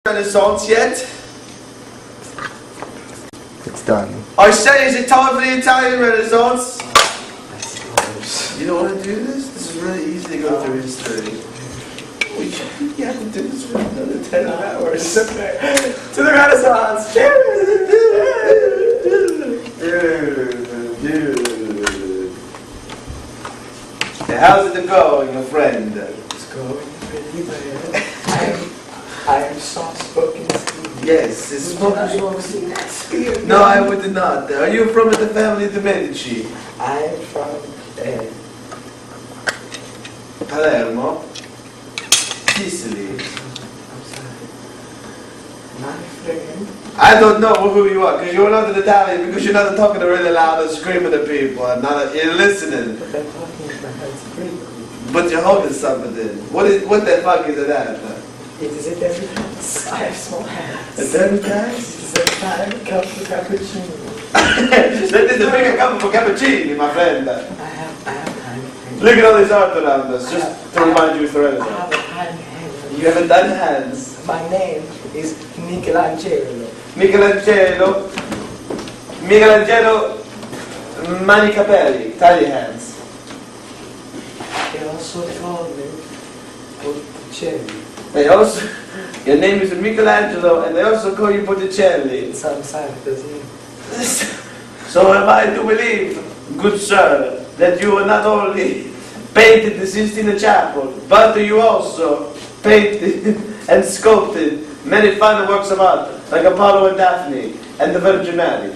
Renaissance yet? It's done. I say, is it time for the Italian Renaissance? I suppose. You don't want to do this? This is really easy to go through history. You have to do this for another 10 hours. To the Renaissance! How's it going, my friend? It's going pretty well. I am soft-spoken. Yes, it's No, I would not. Are you from the family of the Medici? I am from Palermo? Sicily? I'm sorry. My friend. I don't know who you are, because you're not an Italian, because you're not talking really loud and screaming at people, and you're listening. But I'm talking with my hands free. But you're holding something. What the fuck is that? It is a dirty hands. I have small hands. A dirty hands? It is a tiny cup of cappuccino. That is a bigger cup of cappuccino, my friend. I have tiny hands. Look at all this art around us, just to remind you of the I Renaissance. have a tiny hand. You have a tiny hands. My name is Michelangelo. Michelangelo Mani Capelli, tiny hands. They also call me Botticelli. They also, your name is Michelangelo, and they also call you Botticelli. Some side doesn't it? So am I to believe, good sir, that you are not only painted the Sistine Chapel, but you also painted and sculpted many fine works of art, like Apollo and Daphne, and the Virgin Mary.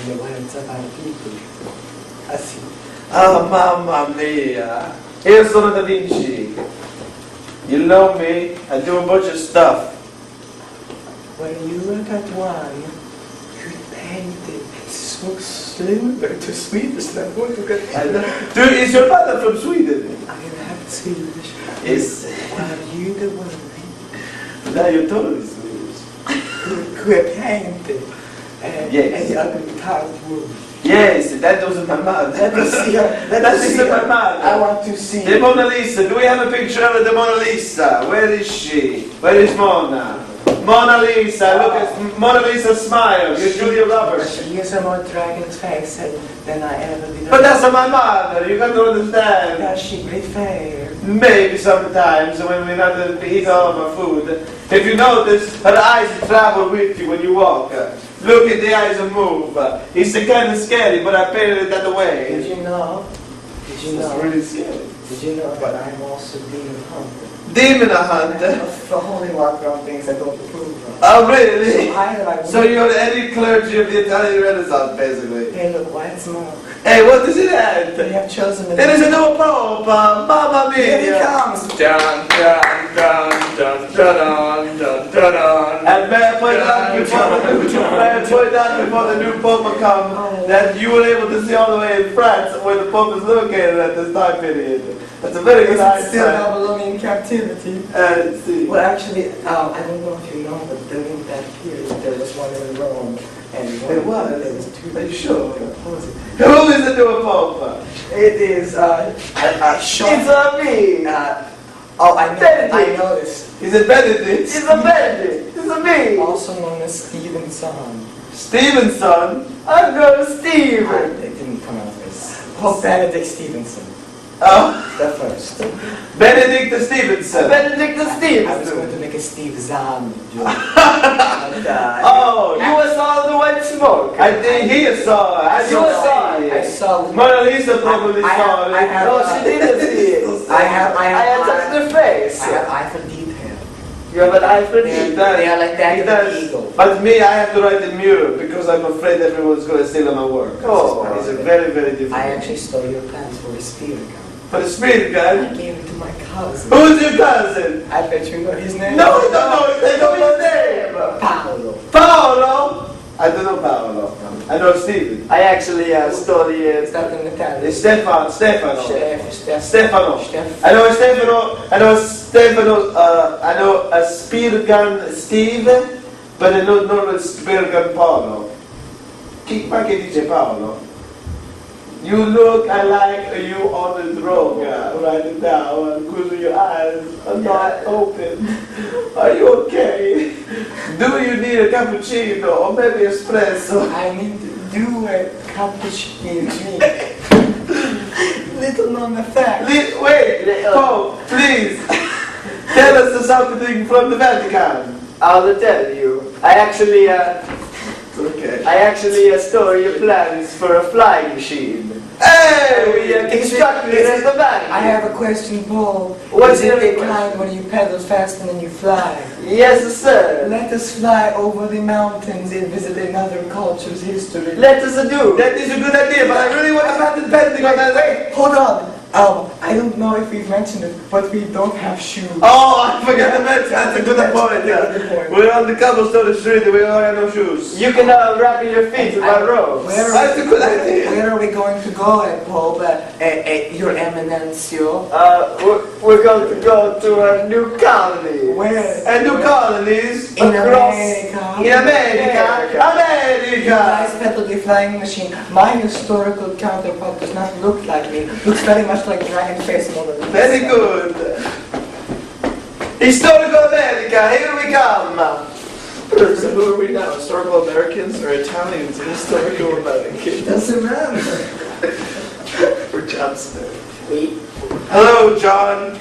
The words of our people. I see. Oh, mamma mia. Io sono Da Vinci. You know me, I do a bunch of stuff. When you look at one, you painted so similar to Swedish that what you got. Dude, is your father from Sweden? I have Swedish. Yes. Are you the one Now you're totally Swedish. who painted Yes. a ugly tiled room? Yes, that was my mother. Let me see her. That is my mother. I want to see The Mona Lisa. Do we have a picture of the Mona Lisa? Where is she? Where is Mona? Mona Lisa. Look at Mona Lisa smile. You're Julia Roberts. She has a more dragon's face than I ever did. But that's my mother. You got to understand. Does she breathe fair? Maybe sometimes when we're not eat all of our food. If you notice, her eyes travel with you when you walk. Look at the eyes and move. It's kind of scary, but I painted it that way. Did you know? Did you know? It's really scary. Did you know that I'm also demon hunter? Demon hunter? The holy walk around things I don't approve of. Oh, really? So you're any clergy of the Italian Renaissance, basically. Hey, look, white smoke. Hey, what does it add? They have chosen There is a new pope, mamma mia! Here he comes! Dun, dun, dun, dun, dun, dun, dun, dun. And may I point out before the new pope come, that you were able to see all the way in France where the pope is located at this time period. That's a very good idea. Still Babylonian captivity. Let's see. Well, actually, I don't know if you know, but during that period, there was one in Rome. And There was? There was two. Are you sure? Opposite. Who is the new pope? It is, Sean. It's a me! I know this. Is it Benedict? It's a Benedict! It's a me! Also known as Stevenson. Stevenson? I'm going to Steve! It didn't come out as Benedict Stevenson. Oh. The first. Benedict the Stevenson. Benedict the I was Stevenson. going to make a Steve Zahn joke. Oh, you saw the white smoke. I think he saw it. I saw. Mona Lisa probably saw it. No, she didn't see it. I have touched the face. I have eye for detail. You have an eye for detail. They are like that in the eagle. But me, I have to write in mirror because I'm afraid everyone's going to steal my work. Oh, it's a very, very difficult. I actually stole your plans for a spear gun. For the speed gun? I gave it to my cousin. Who's your cousin? I bet you know his name. No, I don't know. They know his name. Paolo. Paolo? I don't know Paolo. I know Steven. I actually stole the... Is that in Italian? It's Stefano. Stefano. I know Stefano. I know a spear gun Steve, but I don't know a spear gun Paolo. Ma che dice Paolo? You look like you on the drug right now because your eyes are not open. Are you okay? Do you need a cappuccino or maybe espresso? I need to do a cappuccino. Little known fact. Wait, Pope, please. Tell us something from the Vatican. I'll tell you. I actually stole your plans for a flying machine. Hey! We constructed it as the Vatican. I have a question, Paul. What's Is your it the question? kind when you pedal fast and then you fly? Yes, sir. Let us fly over the mountains and visit another culture's history. Let us do. That is a good idea, but I really want to patent pending on that. Wait, hold on. I don't know if we've mentioned it, but we don't have shoes. Oh, I forgot to mention. That's a good point. That's a good point. We're on the cobblestone street and we don't have no shoes. You can wrap your feet with my ropes. That's a good idea. Where are we going to go, Paul? Your Eminencio? We're going to go to a new colony. Where? And new colonies In across America. in America. You guys America. pedal the flying machine. My historical counterpart does not look like me. Looks very much like Dragon Face Mona Lisa. Very good. Historical America, here we come. So who are we now? Historical Americans or Italians and historical Americans? Doesn't matter. Or John Smith. We- Hello, John.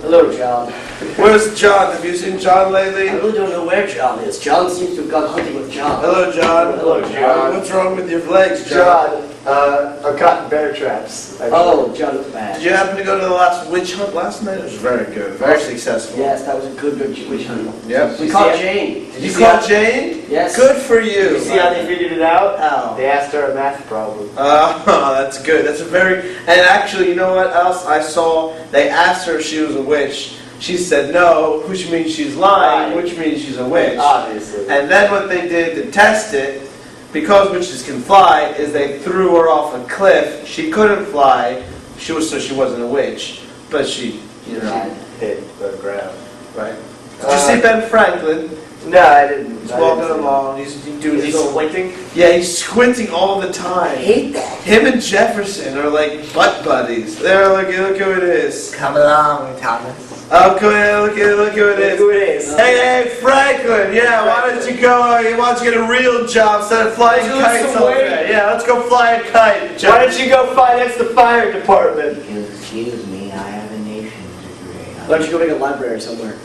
Hello, John. Where's John? Have you seen John lately? I really don't know where John is. John seems to have gone hunting with John. Hello, John. Hello, John. What's wrong with your legs, John? I'm caught in bear traps. Oh, John is bad. Did you happen to go to the last witch hunt last night? It was very good, very successful. Yes, that was a good witch hunt. Yep. We caught Jane. You caught Jane? Yes. Good for you. You see how they figured it out? How? They asked her a math problem. Oh, that's good. That's a very... And actually, you know what else I saw? They asked her if she was a witch. She said no, which means she's lying, which means she's a witch. Obviously. And then what they did to test it, because witches can fly, is they threw her off a cliff. She couldn't fly, so she wasn't a witch. But she, you know... hit the ground. Right. Did you see Ben Franklin? No, I didn't. He's walking along, he's doing his own... squinting? Yeah, he's squinting all the time. I hate that. Him and Jefferson are like butt buddies. They're like, look who it is. Come along, Thomas. Oh, come here, look who it is. Who it is? Hey, Franklin, yeah, why don't you go, why don't you get a real job instead of flying Let's lose kites some over weight. there? Yeah, let's go fly a kite. Why don't you go finance the fire department? Excuse me, I have a nation's degree. Why don't you go make a library somewhere?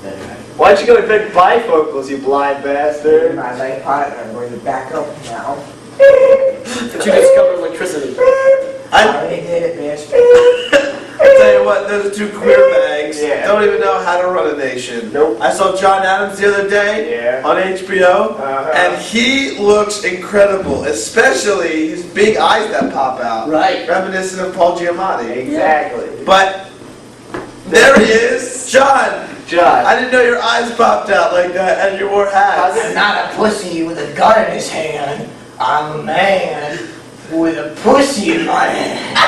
Better. Why don't you go invent bifocals, you blind bastard? My life partner, I'm going to back up now. But you discovered electricity. I already did it, bitch. tell you what, those two queer bags Yeah. don't even know how to run a nation. Nope. I saw John Adams the other day Yeah. on HBO, and he looks incredible, especially his big eyes that pop out. Right. Reminiscent of Paul Giamatti. Exactly. But there he is, John. John. I didn't know your eyes popped out like that, and you wore hats. I'm not a pussy with a gun in his hand. I'm a man with a pussy in my hand.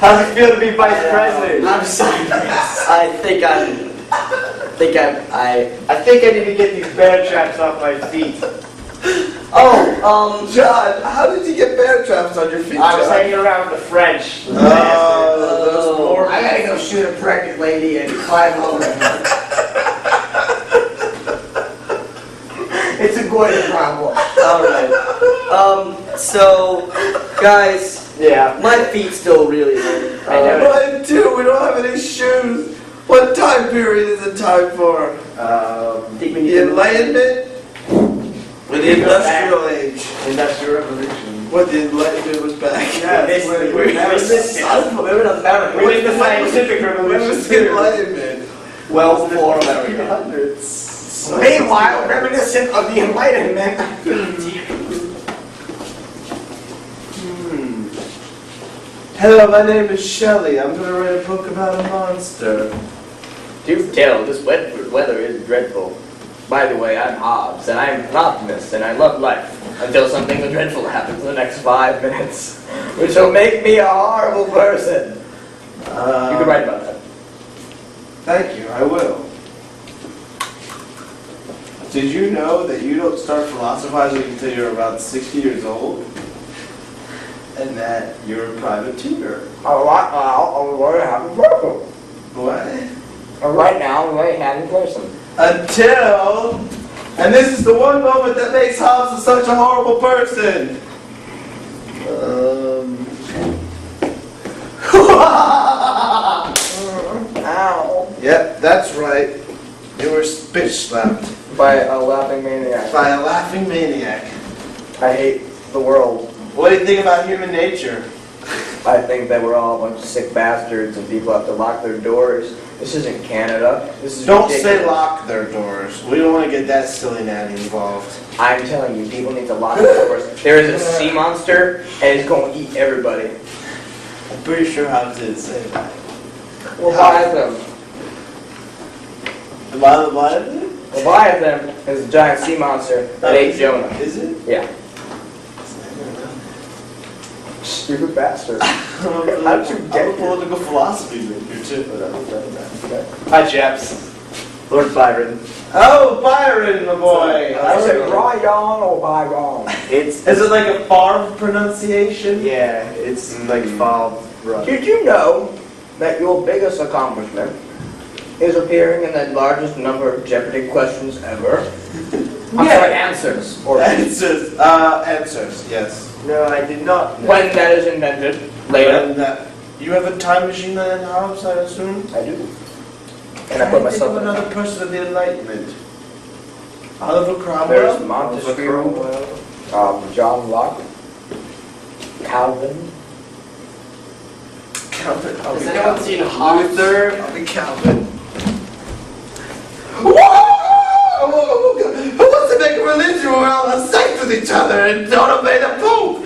How's it feel to be vice president? I'm Cyrus. I think I need to get these bear traps off my feet. John, how did you get bear traps on your feet, I was John? hanging around with the French. Those more. I gotta go shoot a pregnant lady and climb over her. It's a good problem. Alright. So, guys, Yeah. my feet still really hurt. I know. Mine too, we don't have any shoes. What time period is it time for? Think we need The to Enlightenment? Or the Industrial Age? Industrial Revolution. What, the Enlightenment was back? Yeah, this We're we're in the scientific When was revolution. the Enlightenment? Well before America. 1800s. Meanwhile, reminiscent of the Enlightenment. Hello, my name is Shelley. I'm going to write a book about a monster. Do tell, this weather is dreadful. By the way, I'm Hobbes, and I'm an optimist, and I love life. Until something dreadful happens in the next 5 minutes, which will make me a horrible person. You can write about that. Thank you, I will. Did you know that you don't start philosophizing until you're about 60 years old? And that you're a private tutor? Right now, I'm a very happy person. What? Right now, I'm a very happy person. Until... And this is the one moment that makes Hobbes such a horrible person. Ow. Yep, that's right. You were bitch slapped By a laughing maniac. by a laughing maniac. I hate the world. What do you think about human nature? I think that we're all a bunch of sick bastards and people have to lock their doors. This isn't Canada. This is Don't ridiculous. say lock their doors. We don't want to get that silly nanny involved. I'm telling you, people need to lock their doors. There is a sea monster and it's going to eat everybody. I'm pretty sure Hobbes didn't say that. Leviathan. Leviathan is a giant sea monster that ate Jonah. Is it? Yeah. Stupid bastard. How'd you get a political philosophy major too? Hi, chaps. Lord Byron. Oh, Byron, my boy. I said Ryan or Byron. Is it like a Favre pronunciation? Yeah, it's like Favre. Did you know that your biggest accomplishment is appearing in the largest number of Jeopardy questions ever? I'm sorry, answers. Or Answers. Answers, yes. No, I did not. when that is invented later. And, you have a time machine then in Hobbes, I assume? I do. And I put myself in another person of the Enlightenment. Oliver There's Cromwell? Montesquieu, John Locke, Calvin. Calvin. Has anyone seen Hobbes? Luther? I'll be Calvin. Whoa! Who wants to make a religion where we're all have sex with each other and don't obey the Pope?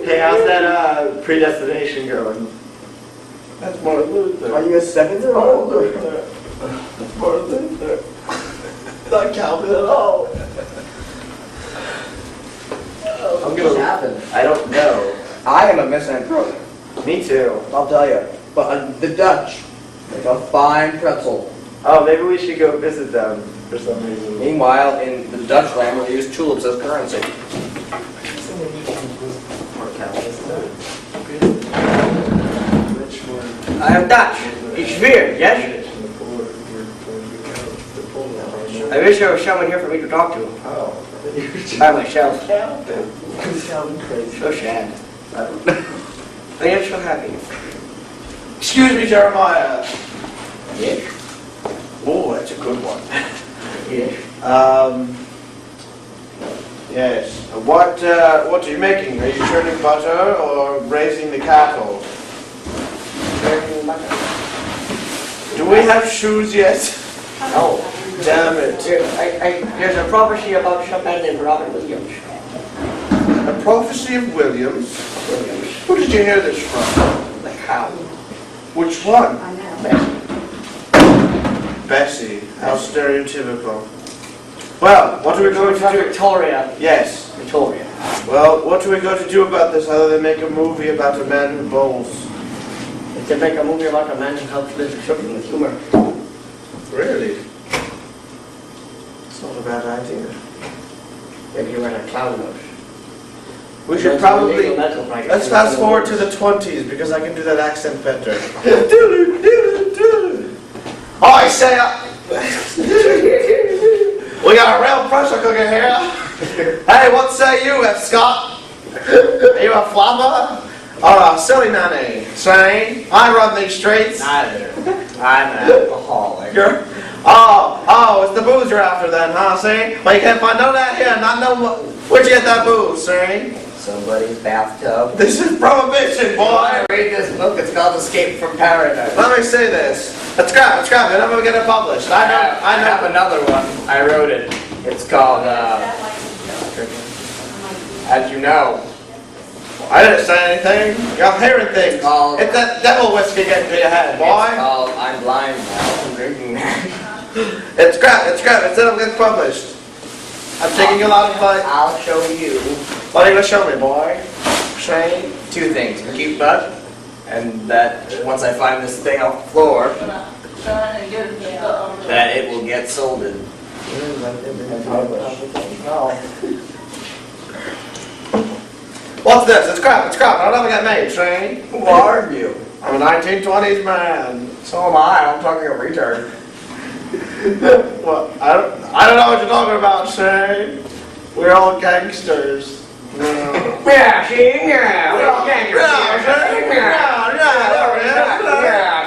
Hey, how's that predestination going? That's Martin Luther. Are you a 7-year-old? That's Martin Luther. Not Calvin at all. I'm gonna happen. I don't know. I am a misanthrope. Me too. I'll tell you. But the Dutch make a fine pretzel. Oh, maybe we should go visit them for some reason. Meanwhile, in the Dutch land, we use tulips as currency. I am Dutch. It's weird, yes? I wish there was someone here for me to talk to. By myself. So sad. I am so happy. Excuse me, Jeremiah. Yes? Oh, that's a good one. Yes. Yes. What are you making? Are you churning butter or raising the cattle? Do we have shoes yet? No. Damn it. There's a prophecy about some man named Robert Williams. A prophecy of Williams? Who did you hear this from? Like how? Which one? Bessie. Bessie. How stereotypical. Well, what are we going to do? Victoria. Yes. Victoria. Well, what are we going to do about this other than make a movie about a man who bowls? It's to make a movie about a man who helps live children with humor. Really? It's not a bad idea. Maybe you write a clown nose. We should probably... Let's fast forward to the 20s because I can do that accent better. Oh, I say... we got a real pressure cooker here. Hey, what say you, F. Scott? Are you a flopper? Or a silly nanny? Say, I run these streets. Neither. I'm an alcoholic. You're... it's the booze you're after then, huh, see? Well, you can't find none of that here, not no... Where'd you get that booze, see? Somebody's bathtub. This is prohibition, boy! Read this book. It's called Escape from Paradise. Let me say this. Let's grab it, I'm never gonna get it published. I have know. another one. I wrote it. It's called, As You Know. I didn't say anything. You're hearing things. Called- It's that devil whiskey getting to your head, It's boy. called I'm Blind Now. I'm drinking that. It's crap, it never gets published. I'm taking a lot of advice. I'll show you. What are you gonna show me, boy? Shane? 2 things. A cute butt, and that once I find this thing off the floor, that it will get sold in. What's this? It's crap. It's crap. I'll never get made, Shane. Who are you? I'm a 1920s man. So am I. I'm talking a retard. Well, I don't know what you're talking about, Shane. We're all gangsters. Yeah, see? Yeah. We're all gangsters.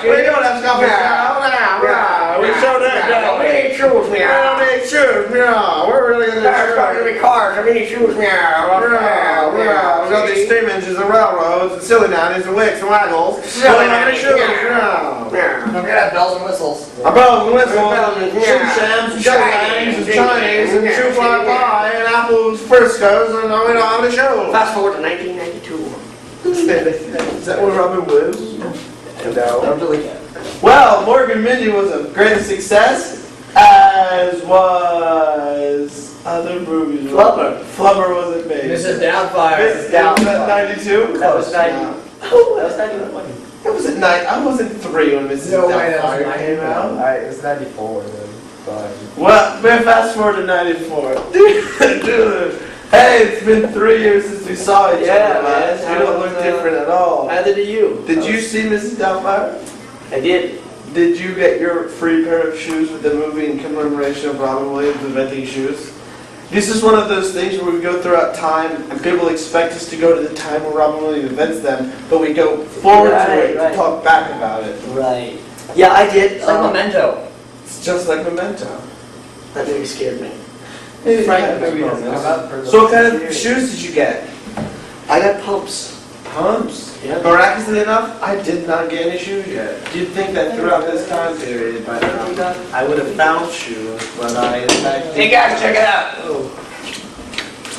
We don't have stuff we showed that down. We need shoes, We meow. don't need shoes, meow. We're really gonna There's going to be cars. I need shoes, meow. We got these steam engines and railroads and silly nannies and wicks and waggles. Silly nannies, shoes, yeah. meow. Don't forget bells and whistles. A bells and whistles, Bells, shoe yeah. shams, and Chinese, shillings, and yeah. Chinese, and Yeah. shoe fly pie, and apples, friscoes, and we don't have any shoes. Fast forward to 1992. Is that what Robin was? No. Don't delete it. Well, Morgan Mindy was a great success, as was other movies. Flubber. Flubber wasn't made. Mrs. Doubtfire. Mrs. Doubtfire. 92? That was 90. Oh, that was 91. It was at night. I wasn't 3 when Mrs. Doubtfire came out. Alright, it's 94 then. Fine. Well, man, fast forward to 94. Dude, hey, it's been 3 years since we saw each Yeah, other, man. man. You don't look different at all. Neither do you. Did you see Mrs. Doubtfire? I did. Did you get your free pair of shoes with the movie in commemoration of Robin Williams inventing shoes? This is one of those things where we go throughout time and people expect us to go to the time when Robin Williams invents them, but we go forward to it Right. to talk back about it. Right. Yeah, I did. It's like Memento. It's just like Memento. That movie scared me. Hey, Frank, yeah, maybe it's not. moments. So what kind of shoes did you get? I got pumps. Pumps. Yeah. Miraculously enough, I did not get any shoes yet. You'd think that throughout this time period by now, I would have found shoes, but I in fact Hey guys, check it out. Oh.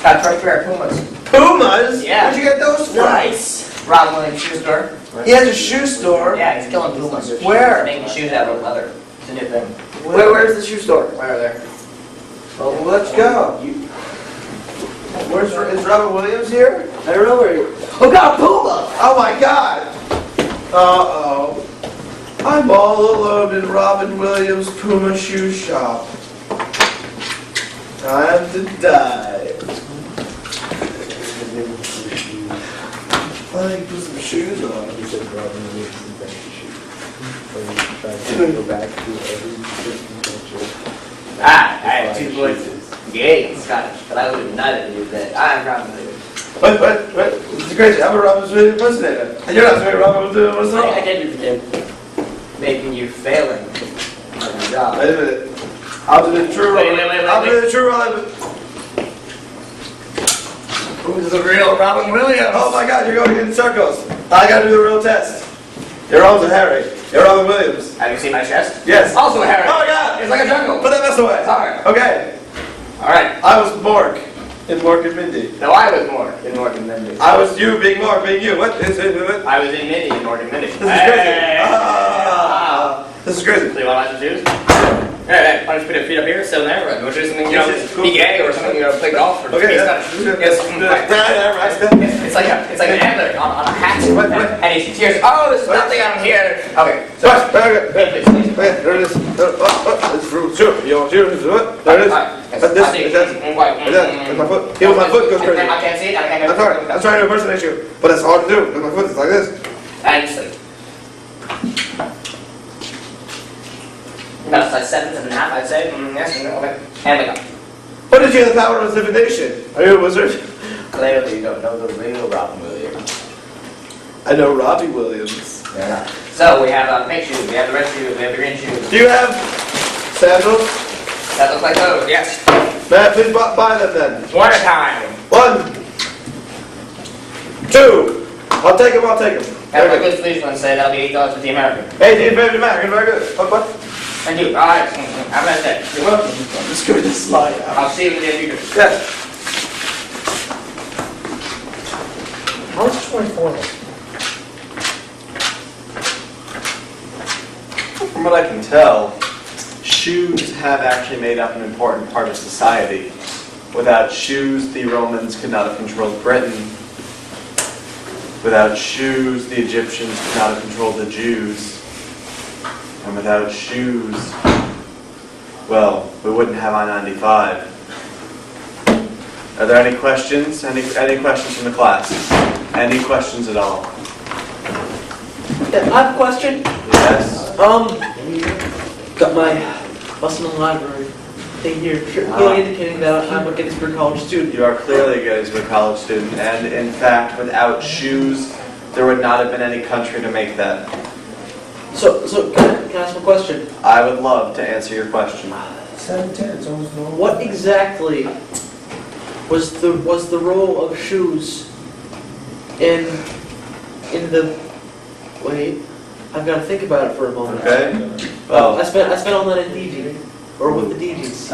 Got a fresh pair of Pumas. Pumas? Yeah. Where'd you get those from? Nice. Robin Williams shoe store. He has a shoe store. Yeah, he's killing Pumas. Where? Making shoes out of leather. It's a new thing. Where's the shoe store? Where are there? Well, let's go. Is Robin Williams here? I don't know where you. Oh, got a Puma! Oh my God! Uh-oh. I'm all alone in Robin Williams' Puma shoe shop. Time to die. I think put some shoes on. He said Robin Williams invented shoes. So he tried to go back to every Christian culture. I have 2 boys. Gay and Scottish, but I would have neither of you that I'm Robin Williams. What? This is crazy. I'm a Robin Williams impersonator. And you're not a Robin Williams I impersonator. did you did. Making you failing on your job. Wait a minute. I'll do the true Wait, Robin. wait, I'll do the true Robin. Who's the real Robin Williams? Oh my God, you're going in circles. I gotta do the real test. Your arms are hairy. You're Robin Williams. Have you seen my chest? Yes. Also hairy. Oh my God. It's like a jungle. Put that mess away. Sorry. Okay. Alright. I was Mork in Mork and Mindy. No, I was more in Morgan Mindy. I was you being Mork being you. What is it? I was in Mindy in Morgan Mindy. This is crazy. This is crazy. So you want to choose? Hey, why don't you put your feet up here, sit there, or go do something, you know, Yes, yes, cool. be gay or something, you know, play golf or Okay, speak yeah. Scottish. Yes, right. Right. It's like an antler on a hat. What? And he hears, oh, there's nothing on here. Okay, so Okay. please, please. There it is. It's fruit soup. You want to what? There it is. But this, that's my foot. Feel my foot goes crazy. I can't see it, I can't I'm sorry. I'm trying to impersonate you, but it's hard to do because my foot is like this. And sleep. No, it's like 7.5, I'd say. Yes, okay. And wake up. What did you have the power of divination? Are you a wizard? Clearly you don't know the real Robin Williams. I know Robbie Williams. Yeah. So we have pink shoes, we have the red shoes, we have the green shoes. Do you have sandals? That looks like those, yes. May I please buy them then? One at a time. 1, 2. I'll take them. Have Very my good. good policeman say that'll be $8 for the American. Hey, the American American, very good. What? Thank you. Alright. Have a nice day. You're welcome. I'm just going to slide out. I'll see you in the near future. Yes. How much is 24? From what I can tell, shoes have actually made up an important part of society. Without shoes, the Romans could not have controlled Britain. Without shoes, the Egyptians could not have controlled the Jews. And without shoes, well, we wouldn't have I-95. Are there any questions? Any questions from the class? Any questions at all? Yeah, I have a question. Yes? Got my lesson in the library thing here, clearly indicating that I'm a Gettysburg College student. You are clearly a Gettysburg College student, and in fact, without shoes, there would not have been any country to make that. So can I ask a question? I would love to answer your question. 710, it's almost normal. What exactly was the role of shoes in the wait? I've got to think about it for a moment. Okay? Well, I spent all night in DG, or with the DGs.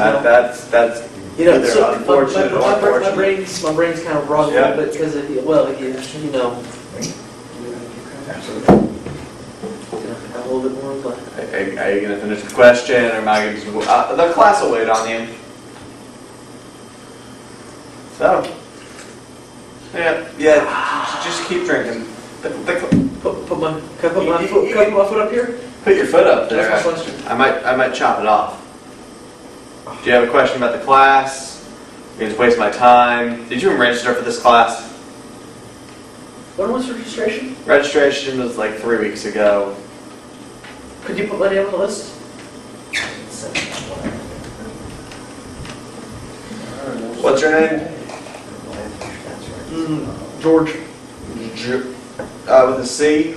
that's You know, either so unfortunate or my fortunate. brain's kind of wrong a Yeah. little bit because you know. A little bit more, but Are you going to finish the question, or am I going to... the class will wait on you. So, yeah, just keep drinking. can I put my foot up here? Put your foot up there. That's my question. I might chop it off. Do you have a question about the class? You just waste my time. Did you even register for this class? When was registration? Registration was like 3 weeks ago. Could you put my name on the list? What's your name? George. With a C?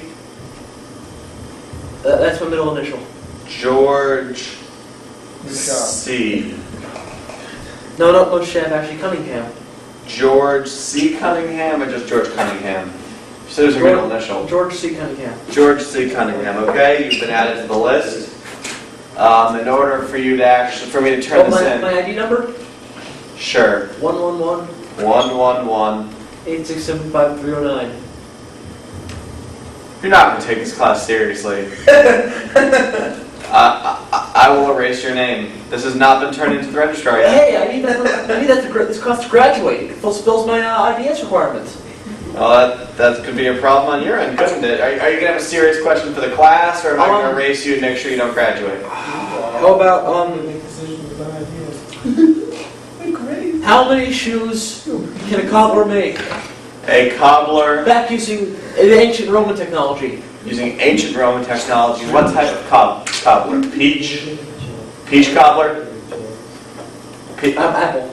That's my middle initial. George C. No, Chef, actually Cunningham. George C. Cunningham, or just George Cunningham? You said it was your middle initial. George C. Cunningham. George C. Cunningham, okay? You've been added to the list. In order for you to for me to turn this in. My ID number? Sure. 111 111. 8675309. You're not going to take this class seriously. I will erase your name. This has not been turned into the registrar yet. Hey, I need that this class to graduate. It fulfills my IDS requirements. Well, that could be a problem on your end, couldn't it? Are you going to have a serious question for the class, or am I going to erase you and make sure you don't graduate? How about, Make decisions about ideas. how many shoes can a cobbler make? A cobbler Back using ancient Roman technology. using ancient Roman technology. What type of cobbler? Peach cobbler? Apple.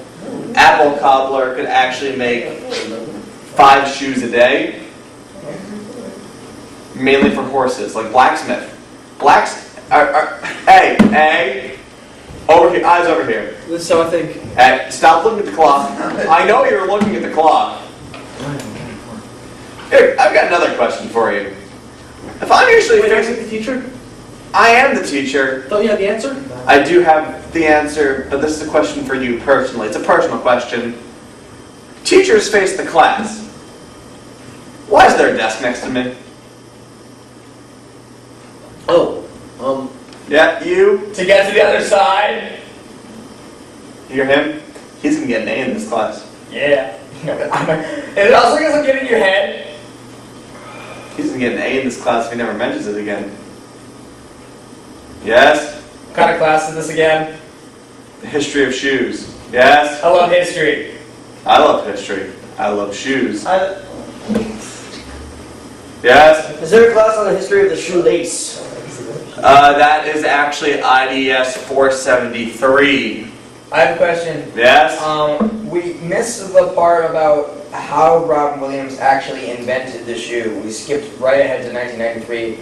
Apple cobbler could actually make 5 shoes a day, mainly for horses, like blacksmith. Hey, over here, eyes over here. So I think. Hey, stop looking at the clock. I know you're looking at the clock. Here, I've got another question for you. If I'm usually Wait, are fixing... you the teacher? I am the teacher. Don't you have the answer? I do have the answer, but this is a question for you personally. It's a personal question. Teachers face the class. Why is there a desk next to me? Oh, Yeah, you. to get to the other side? Hear him? He's gonna get an A in this class. Yeah. It also doesn't get in your head. He's gonna get an A in this class if he never mentions it again. Yes? What kind of class is this again? The history of shoes. Yes? I love history. I love history. I love shoes. Yes? Is there a class on the history of the shoelace? That is actually IDS 473. I have a question. Yes? We missed the part about how Robin Williams actually invented the shoe. We skipped right ahead to 1993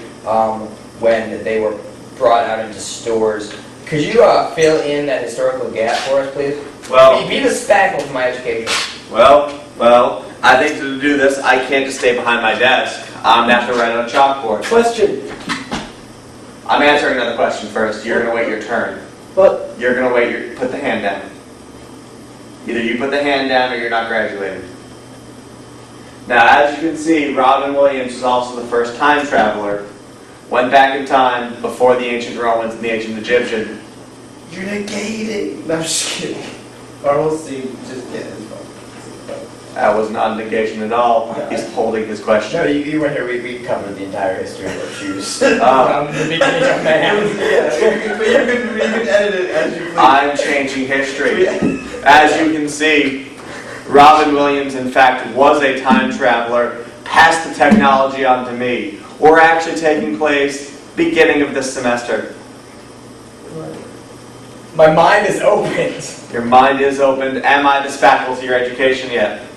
when they were brought out into stores. Could you fill in that historical gap for us, please? Well, Be the spackle for my education. well, I think to do this, I can't just stay behind my desk. I'm going to have to write on a chalkboard. Question. I'm answering another question first. You're going to wait your turn. But You're going to put the hand down. Either you put the hand down or you're not graduating. Now, as you can see, Robin Williams is also the first time traveler. Went back in time before the ancient Romans and the ancient Egyptian. You're negating. No, I'm just kidding. Or we'll see. Just get it. That was not a negation at all. He's holding his question. No, you weren't here. We covered the entire history of shoes. Oh. From the beginning of man. But you can edit it as you please. I'm changing history. As you can see, Robin Williams, in fact, was a time traveler, passed the technology on to me. We're actually taking place beginning of this semester. My mind is opened. Your mind is opened. Am I the spackle to your education yet?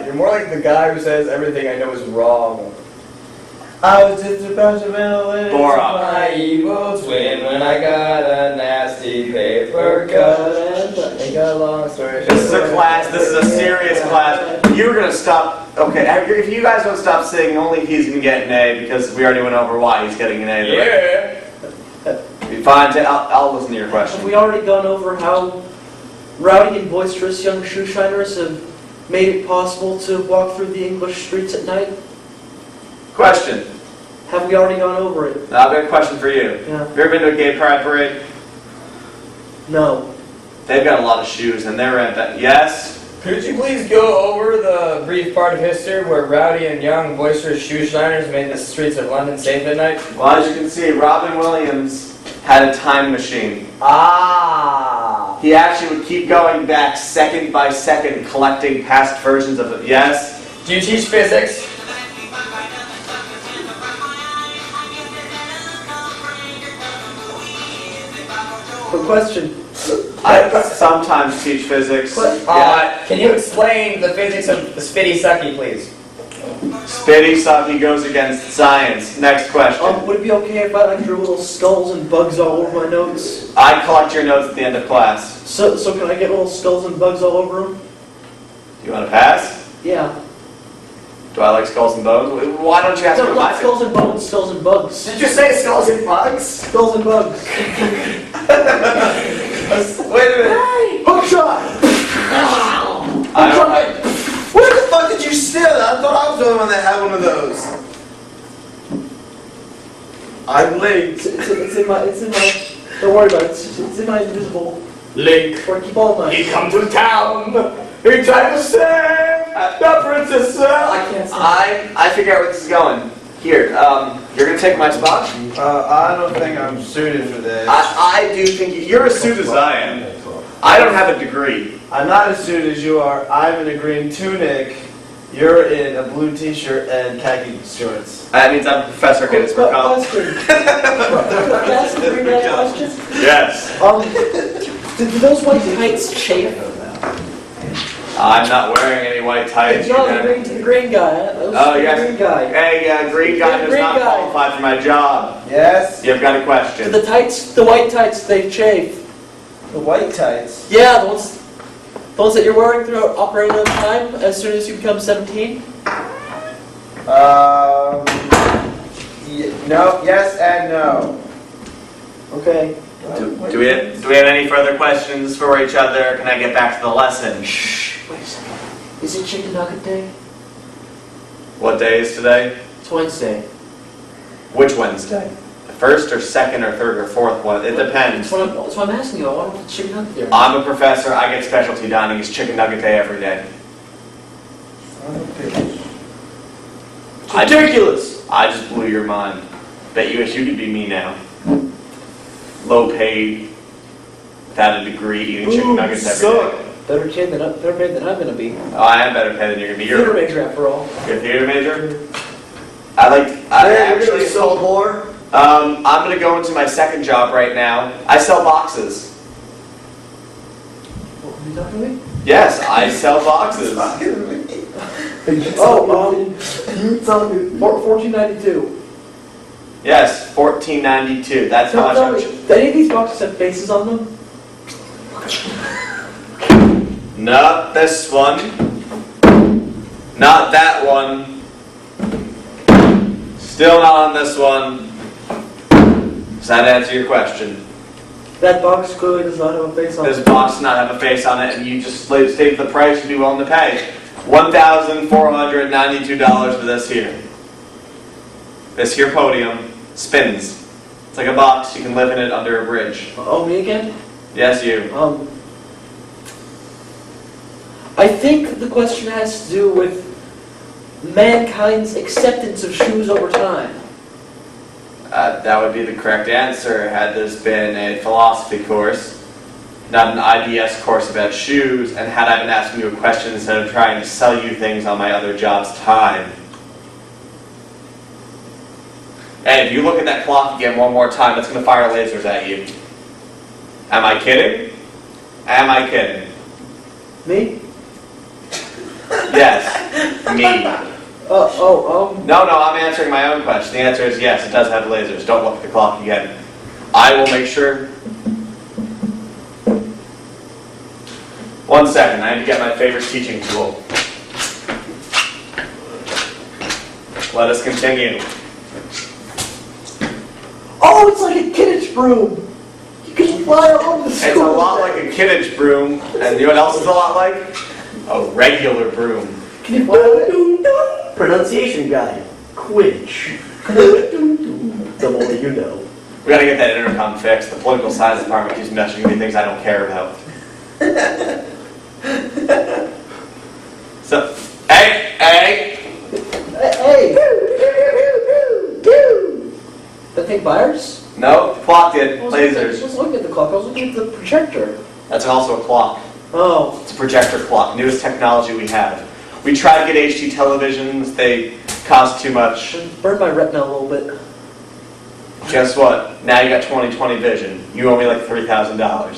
You're more like the guy who says everything I know is wrong. I was just about to mail it. Borat. My evil twin when I got a nasty paper cut. Make a long story short. This is a class. This is a serious class. You're gonna stop. Okay, if you guys don't stop singing, only he's gonna get an A because we already went over why he's getting an A. Yeah. Be fine. I'll listen to your question. Have we already gone over how rowdy and boisterous young shoeshiners have made it possible to walk through the English streets at night? Question. Have we already gone over it? I've got a question for you. Yeah. Have you ever been to a gay pride parade? No. They've got a lot of shoes, and they're at that. Yes. Could you please go over the brief part of history where rowdy and young boisterous shoeshiners made the streets of London safe at night? Well, as you can see, Robin Williams had a time machine. Ah. He actually would keep going back second by second, collecting past versions of it. Yes. Do you teach physics? Quick question. I sometimes teach physics. Can you explain the physics of the spitty sucky, please? Spitty sucky goes against science. Next question. Would it be okay if I drew little skulls and bugs all over my notes? I collect your notes at the end of class. So can I get little skulls and bugs all over them? Do you want to pass? Yeah. Do I like skulls and bones? Why don't you ask me No, what I not think? skulls and bones, skulls and bugs. Did you say skulls and bugs? Skulls and bugs. Wait a minute. Hook shot! I don't like. Where the fuck did you steal that? I thought I was the only one that had one of those. I'm late. It's in my, don't worry about it. It's in my invisible, Link. where I keep all my. He come to town. He tried to save the princess. I can't say. I figure out where this is going. Here, you're gonna take my spot. I don't think I'm suited for this. I do think you're as suited as I am. I don't have a degree. I'm not as suited as you are. I'm in a green tunic. You're in a blue t-shirt and khaki shorts. That means I'm Professor Gettysburg College. Question. Can I ask a very bad question? Yes. Do those white tights chafe? I'm not wearing any white tights. No, you're bringing to the green guy. Huh? Oh, yes. Green guy. Hey, green guy does Green not guy. qualify for my job. Yes? You've got a Do question. the tights, the white tights, they chafe? The white tights. Yeah, the ones that you're wearing throughout operating on time as soon as you become 17? No, yes and no. Okay. Do we have any further questions for each other? Can I get back to the lesson? Shh. Wait a second. Is it chicken nugget day? What day is today? It's Wednesday. Which Wednesday? The first or second or third or fourth one? It depends. That's what I'm asking you. I want the chicken nugget there. I'm a professor. I get specialty dining. It's chicken nugget day every day. Ridiculous. I just blew your mind. Bet you wish you could be me now. Low paid, without a degree, eating chicken nuggets every day. Better paid than I'm gonna be. Oh, I am better paid than you're gonna be. Theater You're major after all. a theater major. I actually so poor. I'm gonna go into my second job right now. I sell boxes. What were you talking to me? Yes, I sell boxes. You telling me 1492. Yes, $14.92. That's how much Tell I'm. me, do any of these boxes have faces on them? Not this one. Not that one. Still not on this one. Does that answer your question? That box clearly does not have a face on This it. box does not have a face on it, and you just stated the price you'd be willing to pay. $1,492 for this here. This here podium spins. It's like a box. You can live in it under a bridge. Oh, me again? Yes, you. I think the question has to do with mankind's acceptance of shoes over time. That would be the correct answer had this been a philosophy course, not an IBS course about shoes, and had I been asking you a question instead of trying to sell you things on my other job's time. Hey, if you look at that clock again one more time, it's going to fire lasers at you. Am I kidding? Am I kidding? Me? Yes, me. No, I'm answering my own question. The answer is yes, it does have lasers. Don't look at the clock again. I will make sure. 1 second, I need to get my favorite teaching tool. Let us continue. Oh, it's like a Kidditch broom. You can fly all over the school. It's a lot like a Kidditch broom, and you know what else is a lot like? A regular broom. Can you fly it? Pronunciation guide. Quidditch. The more you know. We gotta get that intercom fixed. The political science department keeps messaging me things I don't care about. So, hey! That take fires? No, the clock did. I was Lasers. looking at the clock. I was looking at the projector. That's also a clock. Oh. It's a projector clock. Newest technology we have. We tried to get HD televisions. They cost too much. Burned my retina a little bit. Guess what? Now you got 20/20 vision. You owe me like $3,000.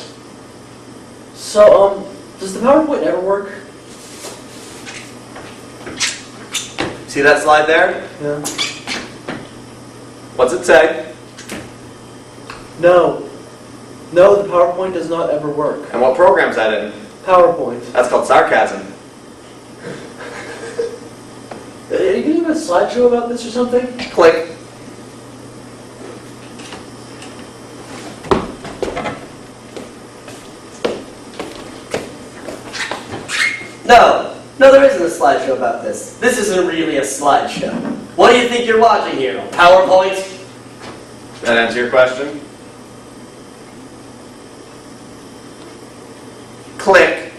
So, does the PowerPoint ever work? See that slide there? Yeah. What's it say? No. No, the PowerPoint does not ever work. And what program's that in? PowerPoint. That's called sarcasm. Are you going to do a slideshow about this or something? Click. No, there isn't a slideshow about this. This isn't really a slideshow. What do you think you're watching here? A PowerPoint? That answer your question? Click.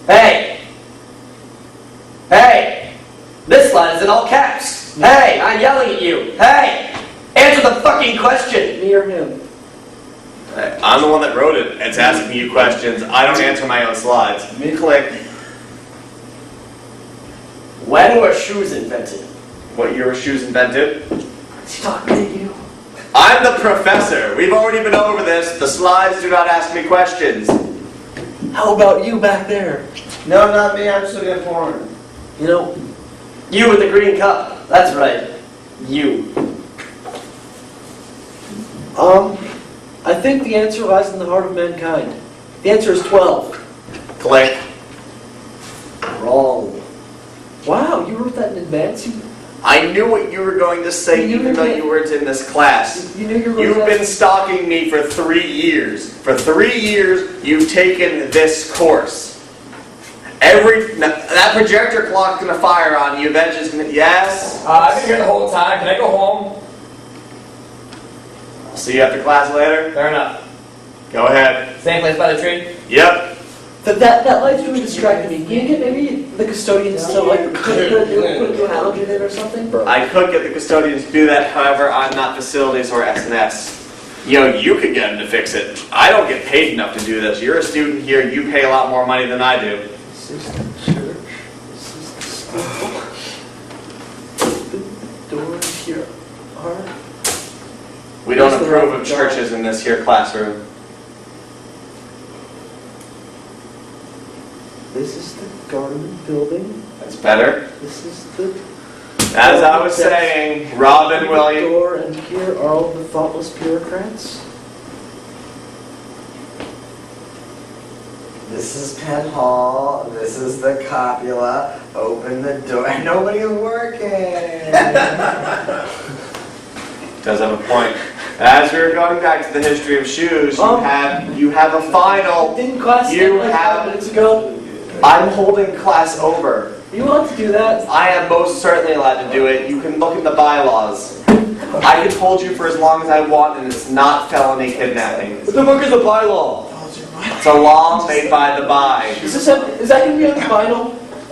Hey! Hey! This slide is in all caps. Hey, I'm yelling at you. Hey! Answer the fucking question! Me or him? I'm the one that wrote it. It's asking you questions. I don't answer my own slides. Click. When were shoes invented? What year were shoes invented? Is he talking to you? I'm the professor. We've already been over this. The slides do not ask me questions. How about you back there? No, not me. I'm still getting porn. You know, You with the green cup. That's right. You. I think the answer lies in the heart of mankind. The answer is 12. Click. Wrong. Wow, you wrote that in advance? I knew what you were going to say You even knew though that- you weren't in this class. You knew you were You've going been stalking me for 3 years. For 3 years, you've taken this course. That projector clock's gonna fire on you. Eventually, it's gonna. Yes. I've been here the whole time. Can I go home? I'll see you after class later. Fair enough. Go ahead. Same place by the tree? Yep. That light's really distracting me. Can you get maybe the custodians to like put a new halogen in or something? I could get the custodians to do that. However, I'm not facilities or S&S. You know, you could get them to fix it. I don't get paid enough to do this. You're a student here. You pay a lot more money than I do. This is the church. This is the school. The doors here are. We don't Where's the approve right of churches in this here classroom. This is the government building. That's better. This is the As I was saying, Robin Williams. door, and here are all the thoughtless bureaucrats. This is Penn Hall. This is the copula. Open the door. Nobody's working. Does have a point. As we were going back to the history of shoes, you have a final. Didn't class You end like have- 5 minutes ago? I'm holding class over. Are you allowed to do that? I am most certainly allowed to do it. You can look in the bylaws. I can hold you for as long as I want, and it's not felony kidnapping. What the fuck is a bylaw? It's a law made by the by. Is that going to be on the final?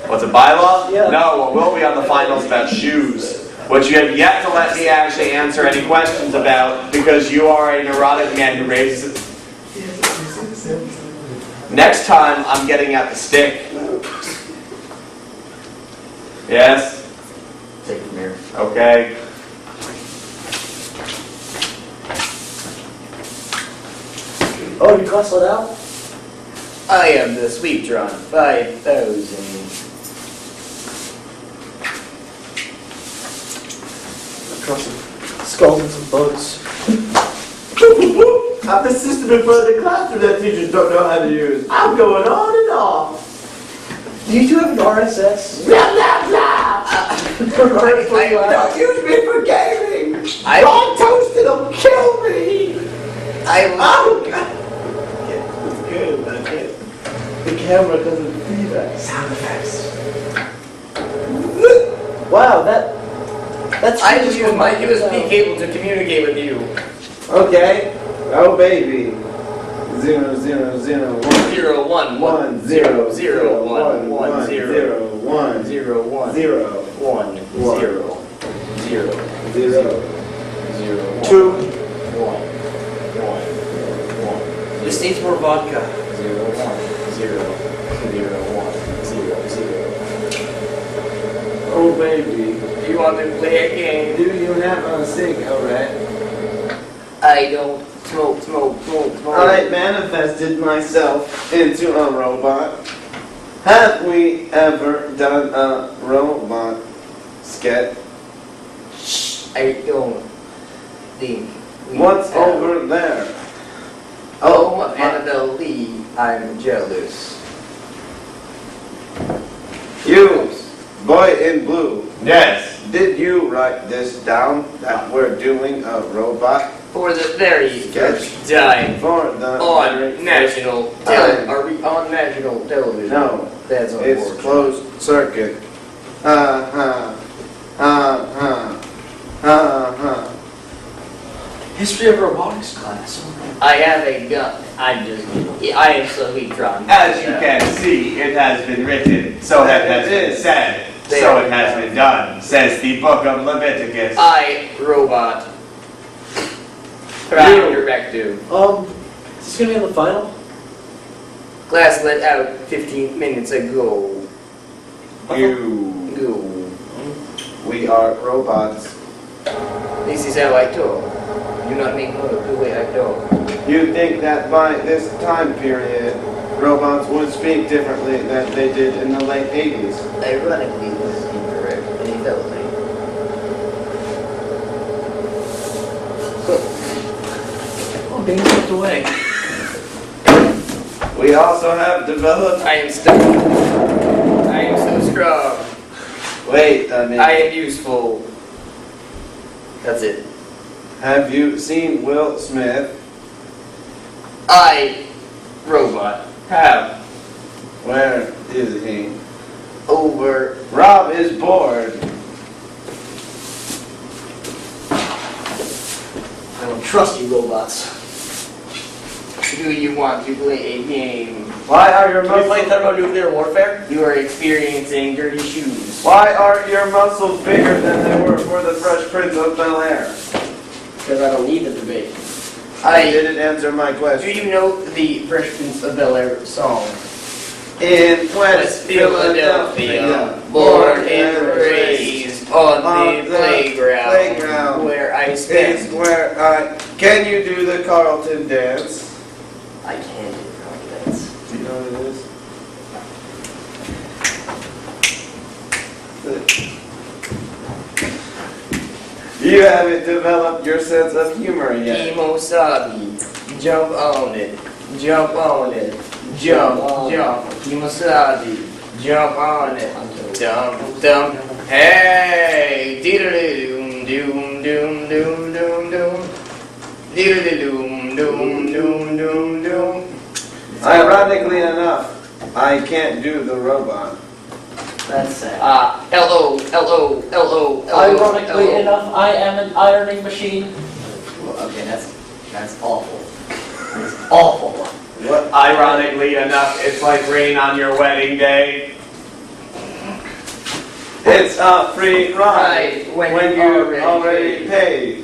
What's a bylaw? Yeah. No, what will be on the finals about shoes, which you have yet to let me actually answer any questions about because you are a neurotic man who raises it. Next time, I'm getting out the stick. Yes? Take it from here. Okay. Oh, you crossed it out? I am the sweep drawn 5,000. Crossing skulls and some bugs. I've persisted in front of the classroom that teachers don't know how to use. I'm going on and off. Do you two have an RSS? Blah, blah, blah. Don't use me for gaming. Raw toasted will kill me. Oh, God. It's good, but I can't. The camera doesn't do that. Sound effects. Wow, that's I just use my USB cable to communicate with you. Okay. Oh, baby. 0, 0, 0, 1. 0, 1, 1, 0, 0, 1, 1, 0, 0, 1, 0, 1, 0, 1, 0, 0, 0, 0, 2. 1, 1, 1. This needs more vodka. 0, 1, 0, 0, 1, 0, 0. Oh, baby. Do you want to play a game? Do you have a cigarette? I don't smoke. I manifested myself into a robot. Have we ever done a robot sketch? I don't think we What's have. over there? Oh, Annabelle Lee, I'm jealous. You, boy in blue, Yes. did you write this down that we're doing a robot For the very sketch first time for the very on first national time? television. Are we on national television? No, That's it's unfortunate. closed circuit. Ha ha. Ha ha. Ha ha. History of robotics class. I have a gun. I am slowly drawn. As you can see, it has been written, so that has been said, so it has been done, says the book of Leviticus. I, robot. Prime directive. Is this gonna be on the final? Class let out 15 minutes ago. You. Go. We are robots. This is how I talk. Do not make note of the way I talk. You think that by this time period, robots would speak differently than they did in the late 80s? Ironically, this is incorrect and a felony. Oh, being slipped away. We also have developed... I am still strong. Wait a minute. I am useful. That's it. Have you seen Will Smith? I, robot, have Where is he? over. Rob is bored. I don't trust you robots. Do you want to play a game? Why are your Can we play muscles... thermonuclear warfare? You are experiencing dirty shoes. Why are your muscles bigger than they were for the Fresh Prince of Bel-Air? Because I don't need the debate. I I. didn't answer my Do question. you know the Fresh Prince of Bel-Air song? In West West Philadelphia, born and raised on the playground, where I is spent. where I... Can you do the Carlton dance? I can't do confidence. Do you know what it is? You haven't developed your sense of humor yet. Kimosabi, jump on it, jump on it, jump, jump. Kimosabi, jump on it, dump, dump. Hey, diddle-doom, doom, doom, doom, doom, doom. Diddle-doom, doom, doom, doom, doom. Ironically enough, I can't do the robot. That's sad. L-O, L-O, L-O, L-O. Ironically L-O. enough, I am an ironing machine. Well, okay, that's awful. That's awful. What Ironically enough, it's like rain on your wedding day. It's a free ride Right, when you you're already already paid.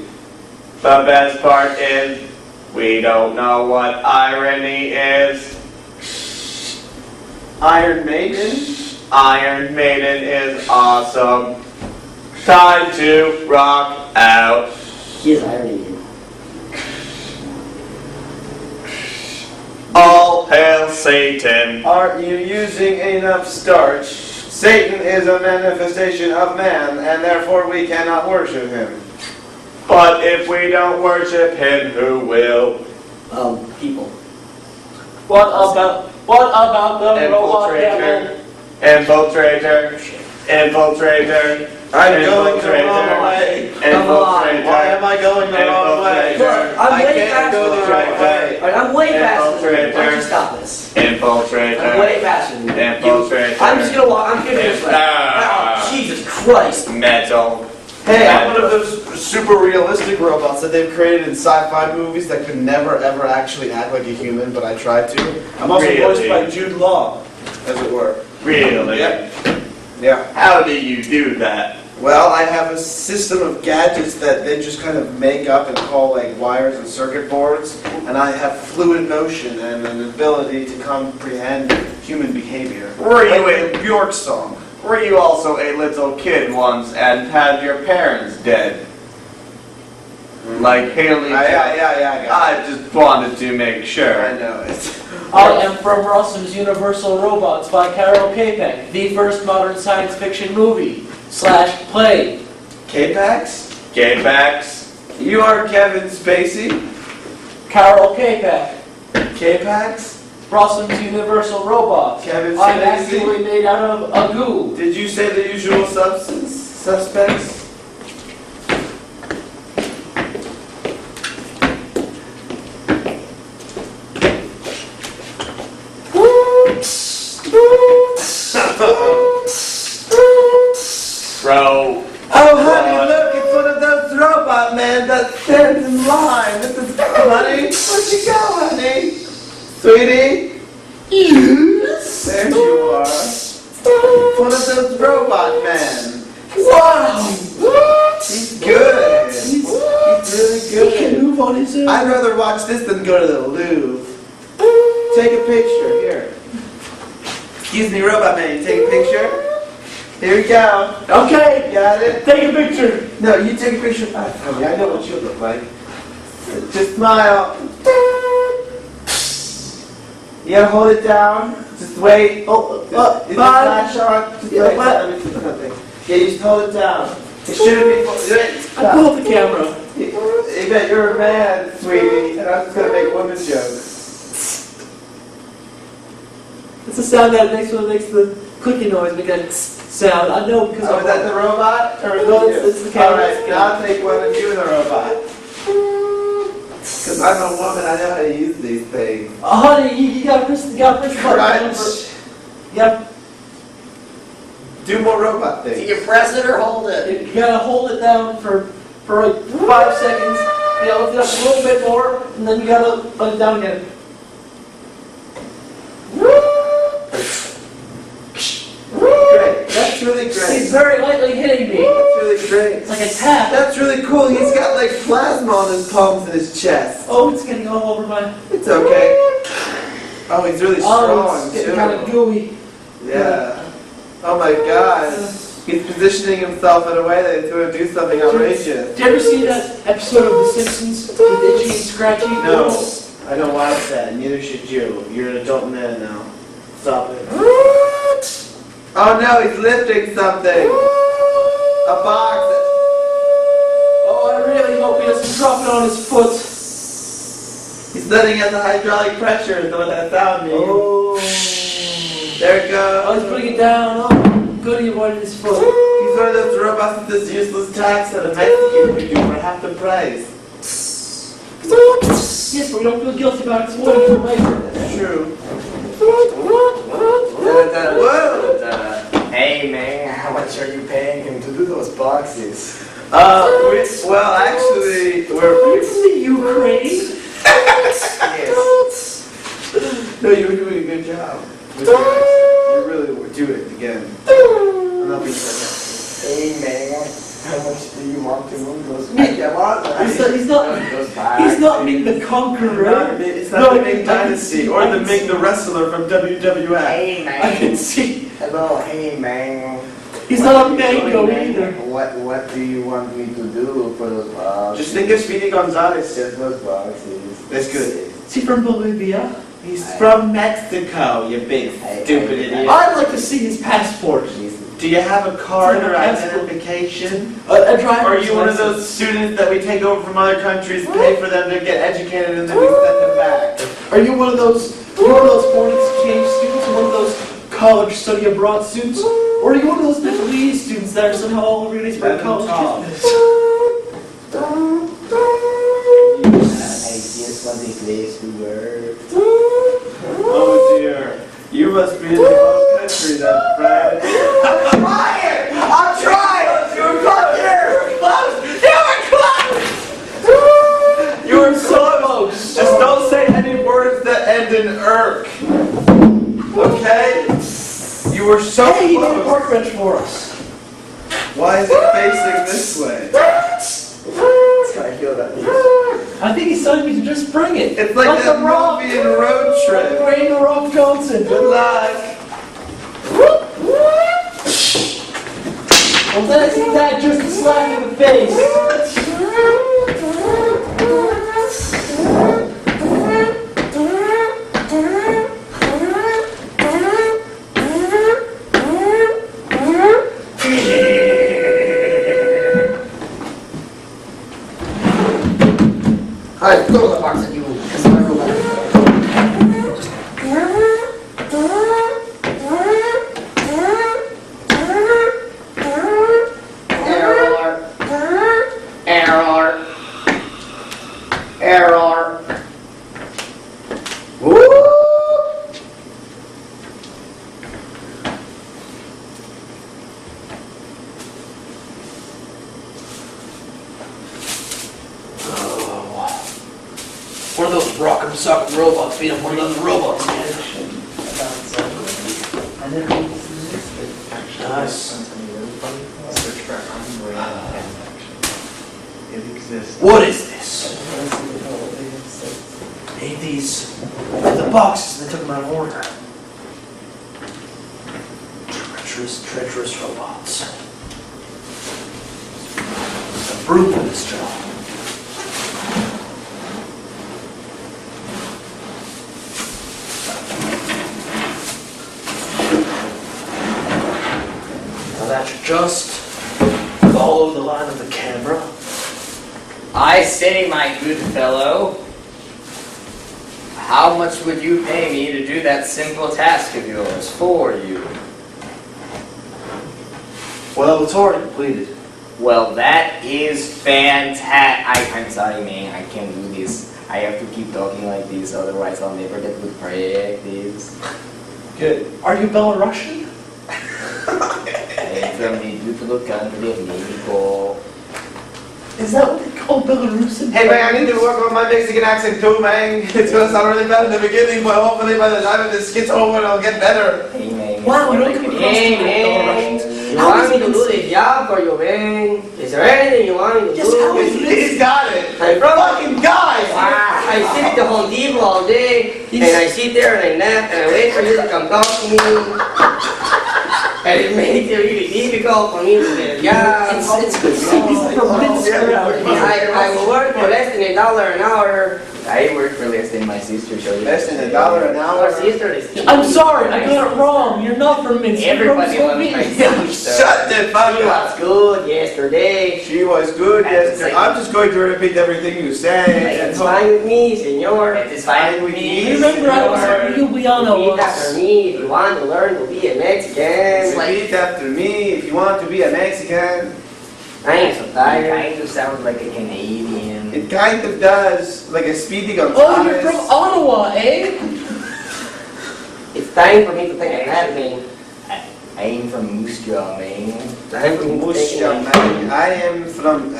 The best part is, we don't know what irony is. Iron Maiden? Iron Maiden is awesome. Time to rock out. He is irony. All hail Satan. Aren't you using enough starch? Satan is a manifestation of man, and therefore we cannot worship him. But if we don't worship him, who will? People. What about the robot devil? Infiltrator. Infiltrator. I'm going the wrong way. Come on, Why am I going the wrong way? Look, I'm I way can't faster go than the you. right way. Alright, I'm way faster than you. Why don't you Infiltrator. stop this? Infiltrator. I'm way faster than you. Infiltrator. I'm just gonna walk. I'm gonna go this way. Ah. Oh, Jesus Christ. Metal. Hey, I'm one of those super realistic robots that they've created in sci-fi movies that could never ever actually act like a human, but I tried to. I'm also voiced Really? by Jude Law, as it were. Really? Yeah. Yeah. How do you do that? Well, I have a system of gadgets that they just kind of make up and call like wires and circuit boards, and I have fluid motion and an ability to comprehend human behavior. Were you Like the Bjork song. Were you also a little kid once and had your parents dead? Like Haley? Yeah. I just wanted to make sure. I know it. I am from Rossum's Universal Robots by Carol Capek, the first modern science fiction movie / play. K-Pax? Gaybacks? You are Kevin Spacey? Carol Capek, K-Pax? Rossum's Universal Robots. Kevin I'm Spacey? actually made out of a goo. Did you say the usual suspects? Bro. Oh, honey, look, it's one of those robot men that stands in line. This is honey. Where'd you go, honey? Sweetie? Yes. There you are. It's one of those robot men. Wow! He's good. He's really He can good. move on his own. I'd rather watch this than go to the Louvre. Take a picture, here. Excuse me, robot man, you take a picture? Here we go. Okay, Got it? take a picture. No, you take a picture of us. Honey, I know what you look like. Just smile. You gotta hold it down. Just wait. Oh, Is the bye. flash on? Just Yeah, wait. what? Let me see something. Yeah, you just hold it down. It shouldn't be. I pulled the camera. You bet you're a man, sweetie, and I'm just gonna make woman jokes. It's a sound that makes when it makes the clicking noise, make that sound. I know because Oh, is that the robot? Or is No, it you? it's the camera. Alright, now I'll take one of you and the robot. Because I'm a woman, I know how to use these things. honey, you gotta press the button. Crunch. Yep, Do more robot Do things. you press it or hold it? you gotta hold it down for like 5 seconds. You know, lift it up a little bit more, and then you gotta let it down again. Great. That's really He's great. very lightly hitting me. That's really great. It's like a tap. That's really cool. He's got like plasma on his palms and his chest. Oh, it's getting all over my. It's okay. Oh, he's really Oh, strong it's getting kind of too. gooey. Yeah. Oh my god. He's positioning himself in a way that he's going to do something outrageous. Did you ever see that episode of The Simpsons with Itchy and Scratchy? No, I don't watch that. Neither should you. You're an adult man now. Stop it. Oh no, he's lifting something. A box. Oh, I really hope he doesn't drop it on his foot. He's letting out the hydraulic pressure. Is what that sound means. Oh. There it Oh, he's goes. putting it down. Oh, good, he avoided his foot. He's one of those robots with this useless tax that a Mexican would do for half the price. Yes, but we don't feel guilty about exploiting for labor. That's true. Whoa! Hey man, how much are you paying him to do those boxes? Well, actually, we're Are you from the Ukraine? yes. No, you were doing a good job. With your accent. You really were. Do it again. I'm not being sarcastic. Hey man, how much do you want to move those He's not Ming the Conqueror. It's not the Ming Dynasty or the Ming the Wrestler from WWF. Hey man. I can see. Hello, hey man. He's not a mango either. What do you want me to do for those boxes? Just think of Speedy Gonzalez. Just those boxes. That's good. Is he from Bolivia? He's from Mexico, you big stupid idiot. I'd like to see his passport. Do you have a card or Passport. identification? A driver's Or are you one of license. those students that we take over from other countries, pay for them to get educated, and then we send them back? Are you one of those? You one of those foreign exchange students, or one of those college study abroad students, or are you one of those Nepalese students that are somehow all over Gettysburg College campus? I just want a place to work. Oh dear. You must be in the wrong country then, Fred. I'm trying! I'm trying! You were close! You were so close. Just don't say any words that end in irk. Okay? You were so Hey, he made a close. park bench for us. Why is it facing this way? It's gotta heal that piece. I think he's telling me to just bring it. It's like that the Rock. movie in Road Trip. Dwayne the Rock Johnson. Good luck. Well, then isn't that just a slap in the face? Alright, go to the box that you because I'm gonna go back. Error. Error. Woo! One of those rock'em sock'em robots beat up one of those robots, man. Nice. It exists. What is this? Ain't these the boxes they took them out of order? Treacherous robots. The brute of this job. Now that should just follow the line of the camera. I say, my good fellow, how much would you pay me to do that simple task of yours for you? Well, it's already completed. Well, that is fantastic. I'm sorry, man, I can't do this. I have to keep talking like this, otherwise I'll never get good practice. Good. Are you Belarusian? I'm from the beautiful country of Mexico. Is that what they call Belarusian? Hey man, I need to work on my Mexican accent too, man. It's gonna sound really bad in the beginning, but hopefully by the time this skit's over, it'll get better. Hey, man. Wow, I don't come across Hey, too many Belarusians. man. You want me to do this job for you, man? Is there anything you want me to Yes, do? how is He's got it. I'm from Fucking guys! I sit at the Home Depot all day, and I sit there and I nap, and I wait for you to come talk to me. And it makes it really difficult for me to get a job. It's from Minsker out here. I will work for less than $1 an hour. I work for less than my sister, so Less than $1 an hour. Our sister is. I'm sorry, I got it wrong. You're not from Minsk. You're from everybody loves my Slovenia. sister. Shut the fuck She up. was good yesterday. She was good That's yesterday. the same. I'm just going to repeat everything you say. It's fine with me, senor. It is fine with me. Remember, I was from Ljubljana Repeat after once. me if you want to learn to be a Mexican. Repeat after me if you want to be a Mexican. I ain't so You tired. kind of sound like a Canadian. It kind of does, like a Speedy Gonzalez. Oh, you're from Ottawa, eh? It's time for me to take a nap, man. I am from Moose Jaw, man. Time for me to take a Musha, nap. man. I am from,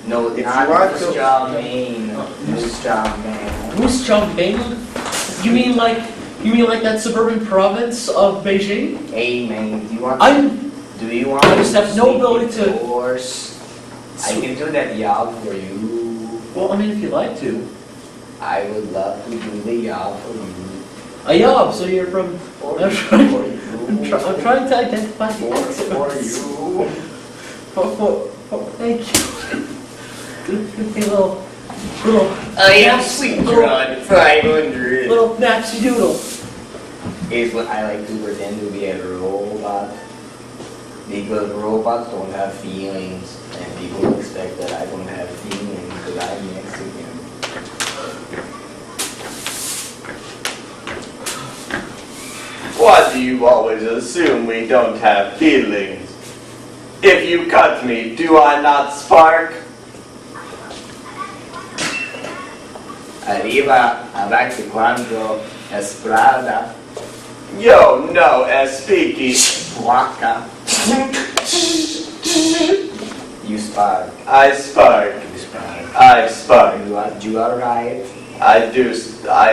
No, If you not want Moose to- Jaw, Maine. Moose Jaw, man. Moose Jaw, Bing. You mean like that suburban province of Beijing? Hey man, do you want I just have no ability to. Horse? I can do that job for you. Well, I mean, if you like to. I would love to do the job for you. A yob, so you're from. For I'm you. trying, For you. I'm trying to identify the accent. For you. Thank you. Give me a little I am sweet Rod 500. little napsy doodle. Is what I like to pretend to be a robot. Because robots don't have feelings. And people expect that I don't have feelings because I'm Mexican. Why do you always assume we don't have feelings? If you cut me, do I not spark? Arriba, abajo, cuando, esprada, Yo, no, speaky. waka. You spark. I spark. You spark. I spark. You are right. I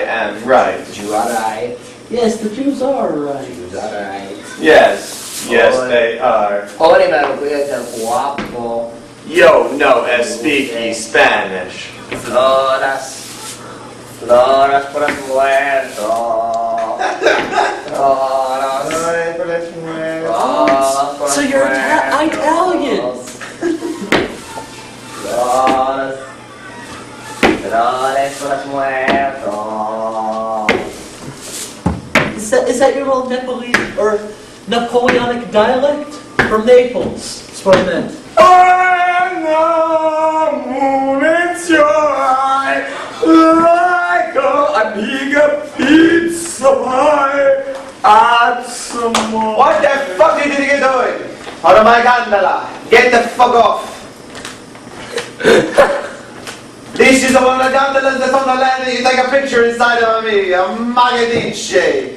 am right. You are right. Yes, the Jews are right. You are right. Yes, they are. Oye, me lo cuidas guapo. Yo, no, speaky Spanish. Floras. Floras por el muerto. Floras. So you're Italian. Flores. Flores por el muerto. Is that your little Nepalese or Napoleonic dialect from Naples? That's what I meant. What the fuck do you think you're doing? Out of my gondola. Get the fuck off. This is one of the gondolas that's on the land that you take a picture inside of me. A Magadice.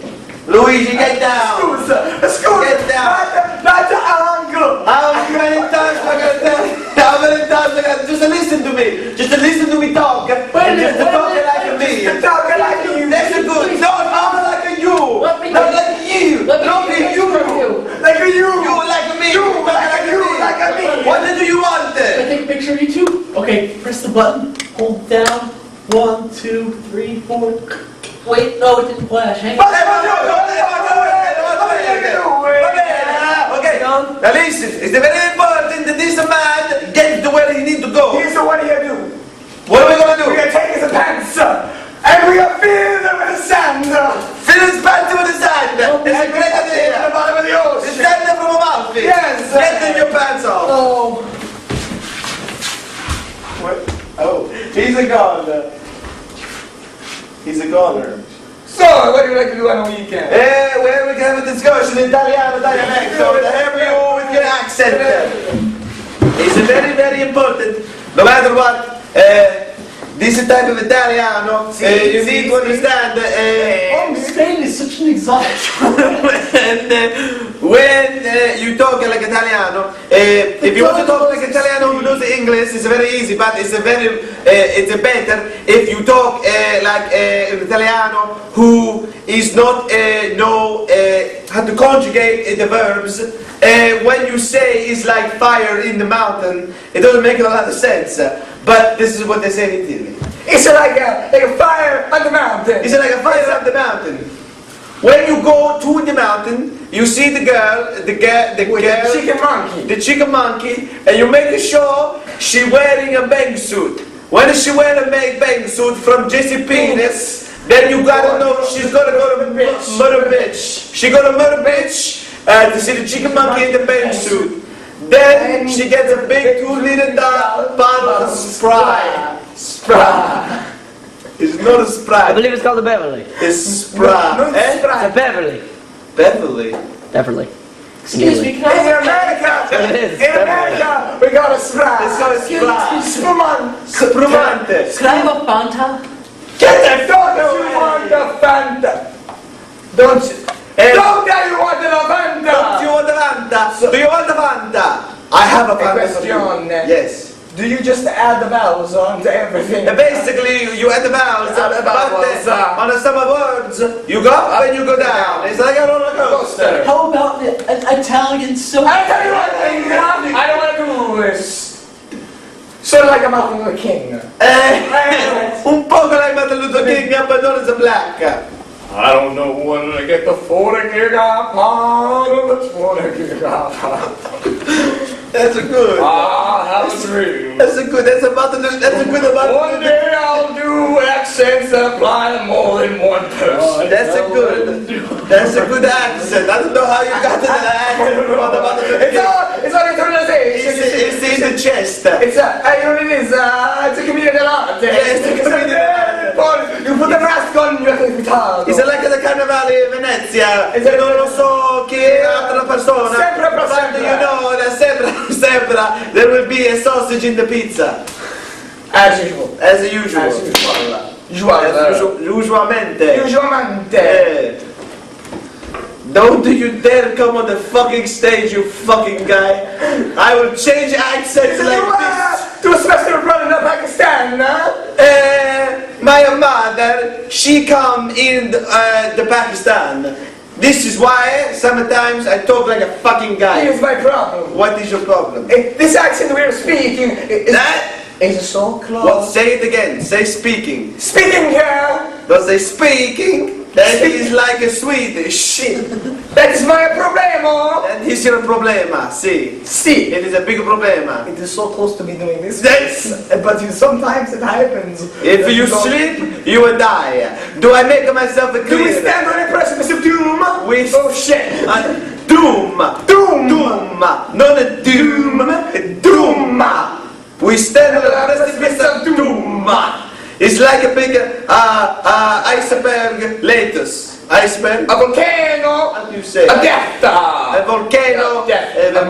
Luigi, get down. Get down. That's an uncle. How many times am I gonna tell you? How many times am I gonna just listen to me? Just listen to me talk. Just talk like me. Talk like you. That's a good. No, not like you. Let me Not like you. Let me Not hear like it from you. you. Like you. You like me. You like you. Like me. What do you want Can I then? take a picture of you too? Okay, press the button, hold down. 1, 2, 3, 4. Wait, no, it didn't flash. Hang on. Okay, now listen, it's very important that this man gets to where he needs to go. So what do you do? What are we gonna We're do? gonna take his pants and we're gonna fill them with sand. Fill his pants with the sand. It's a great In the idea. bottom of the It's ocean. sand from a mouthpiece. Yes. Get in your pants off. Oh, What? Oh, he's a goner. He's a goner. So, what do you like to do on a weekend? Well, we can have a discussion in Italiano dialecto to help you with your accent. It's very, very important. No matter what, this type of Italiano, you need to understand. oh, Spain is such an exotic. When you talk like Italiano, if you want to talk like Italiano who knows English, it's very easy, but it's better if you talk like an Italiano who is not know how to conjugate the verbs. When you say it's like fire in the mountain, it doesn't make a lot of sense. But this is what they say in Italy. It's like a fire on the mountain. It's like a fire up the mountain. When you go to the mountain, you see the girl, With the chicken monkey. the chicken monkey, and you make sure she wearing a bang suit. When she wear a bang suit from Jesse Penis, then you gotta know she's gonna go to murder bitch. She gonna murder bitch to see the chicken monkey in the bang suit. Then she gets a big 2 liter bottle of Sprite. Sprite. It's not a I Sprite. believe it's called the Beverly. It's Sprite. It's a Beverly. Beverly. Beverly. Excuse me, can I In have America, It is. in America, we got a sprite. It's called Sprite. Spumante. Can I have a Fanta? Get the dog you want the Fanta. Don't you? Don't tell you want the Do Fanta. you want the Fanta? Do you want the Fanta? I have a Fanta for you. Question. Yes. Do you just add the vowels onto everything? Basically, you add the vowels, Add the vowels, on some words, you go up and you go down. It's like a roller coaster. How about an Italian soap? I tell you what, I don't want to do this. Sort of like a Martin Luther King. Un poco like Martin Luther King, but not as a black. I don't know when to get the 40 gigabyte on the 40 gigabyte. That's a good. Ah, have a dream. That's a good. That's about the. That's a good about. One day I'll do accents that apply to more than one person. That's a good. That's a good accent. I don't know how you got to that accent. It's all internalization. It's in the chest. It's a, you know what it is, it's a comedian art. It's a comedian art. You put the mask on, you have to talk. It's like the Carnevale in Venezia. Se non lo so chi è l'altra persona. Sempre per But sempre. you know that sempre there will be a sausage in the pizza. As usual. As usual. As usual. Usualmente. Usualmente. Don't you dare come on the fucking stage, you fucking guy. I will change accents like this. To a special brother in Pakistan, My mother, she come in the Pakistan. This is why sometimes I talk like a fucking guy. Here's my problem. What is your problem? This accent we're speaking is so close. What? Say it again. Say speaking. Speaking here. Don't say speaking. That is like a Swedish. That is my problema. That is your problema. See. See. It is a big problema. It is so close to me doing this. Yes. But sometimes it happens. If you sleep, you will die. Do I make myself clear? Do we stand on the precipice of doom? We Oh shit. Doom. Doom. Doom. Not a doom. Doom. We stand on the precipice of doom. It's like a big iceberg lettuce. Iceberg? A volcano. How do you say? A death. A volcano.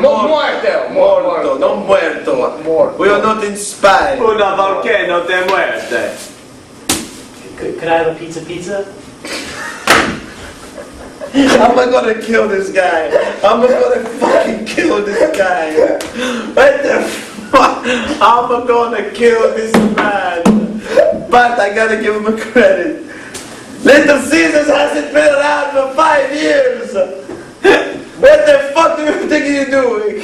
Morto. Non muerto. We are not inspired. Una volcano te muerte. Could I have a pizza? I'm gonna kill this guy. I'm gonna fucking kill this guy. What the fuck? I'm gonna kill this man. But I gotta give him a credit. Little Caesars hasn't been around for 5 years. What the fuck do you think you're doing?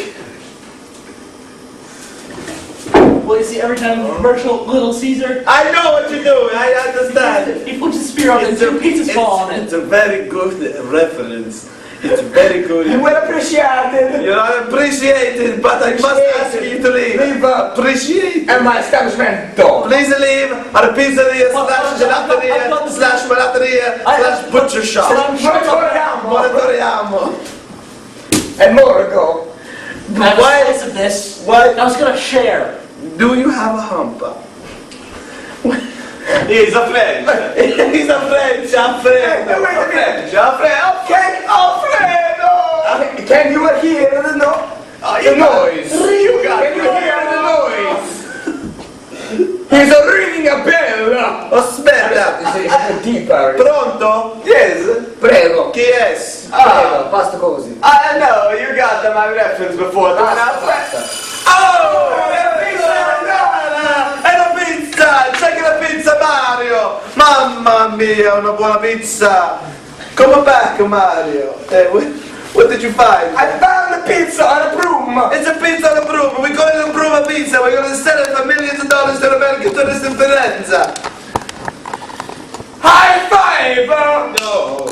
Well, you see, every time in the commercial, Little Caesar, I know what you're doing. I understand. he puts a spear on it and two pizzas fall on it. It's a very good reference. It's very good. Well appreciated. You're not appreciated, but I must ask you to leave. Leave Appreciate. and my establishment door. Please leave our pizzeria slash gelateria slash malateria slash butcher shop. Moratoriamo. And more ago. I have Why- a slice of this. What? I was gonna share. Do you have a hump? He's a French. He's a French, Alfredo. Wait a minute. Alfredo. Alfredo! Can you hear the noise? You got Can you hear the noise? He's ringing a bell. Aspetta. It's deeper. Pronto? Yes. Prego. Chi es? Prego, basta così. I know, you got my reference before. Oh! È una pizza! C'è che la pizza, Mario! Mamma mia, una buona pizza! Come back, Mario? What did you find? I found the pizza on a broom. It's a pizza on a broom. We call it a broom a pizza. We're going to sell it for millions of dollars to American tourists in Firenze. High five! No.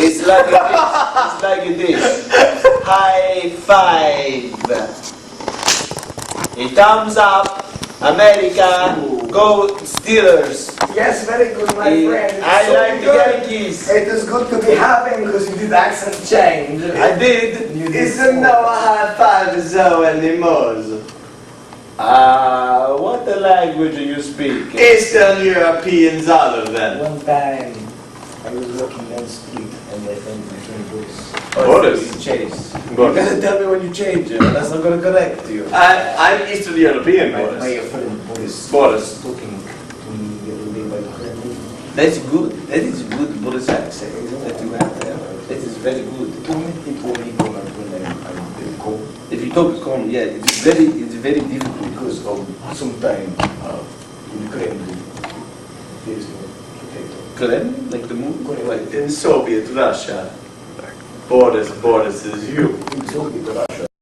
It's like this. It's like this. High five. A thumbs up. America. Go Steelers. Yes, very good, my friend. I So like the good. Yankees. It is good to be having because you did accent change. I did. You did Isn't no high five so anymore? What the language do you speak? Eastern Europeans other than. One time, I was walking down the street and I found my friend Boris. Boris? Chase. You're gonna tell me when you change it. That's not gonna correct you. I'm Eastern European, My Boris. friend Boris Boris. was talking to me the other day by the phone. That's good. That is good Buddhist accent that you have there. That is very good. He told me when I called If you talk Kremlin, yeah, it's very difficult because sometimes in Kremlin there is no Kremlin, like the moon, like In Soviet Russia, borders is you. in Soviet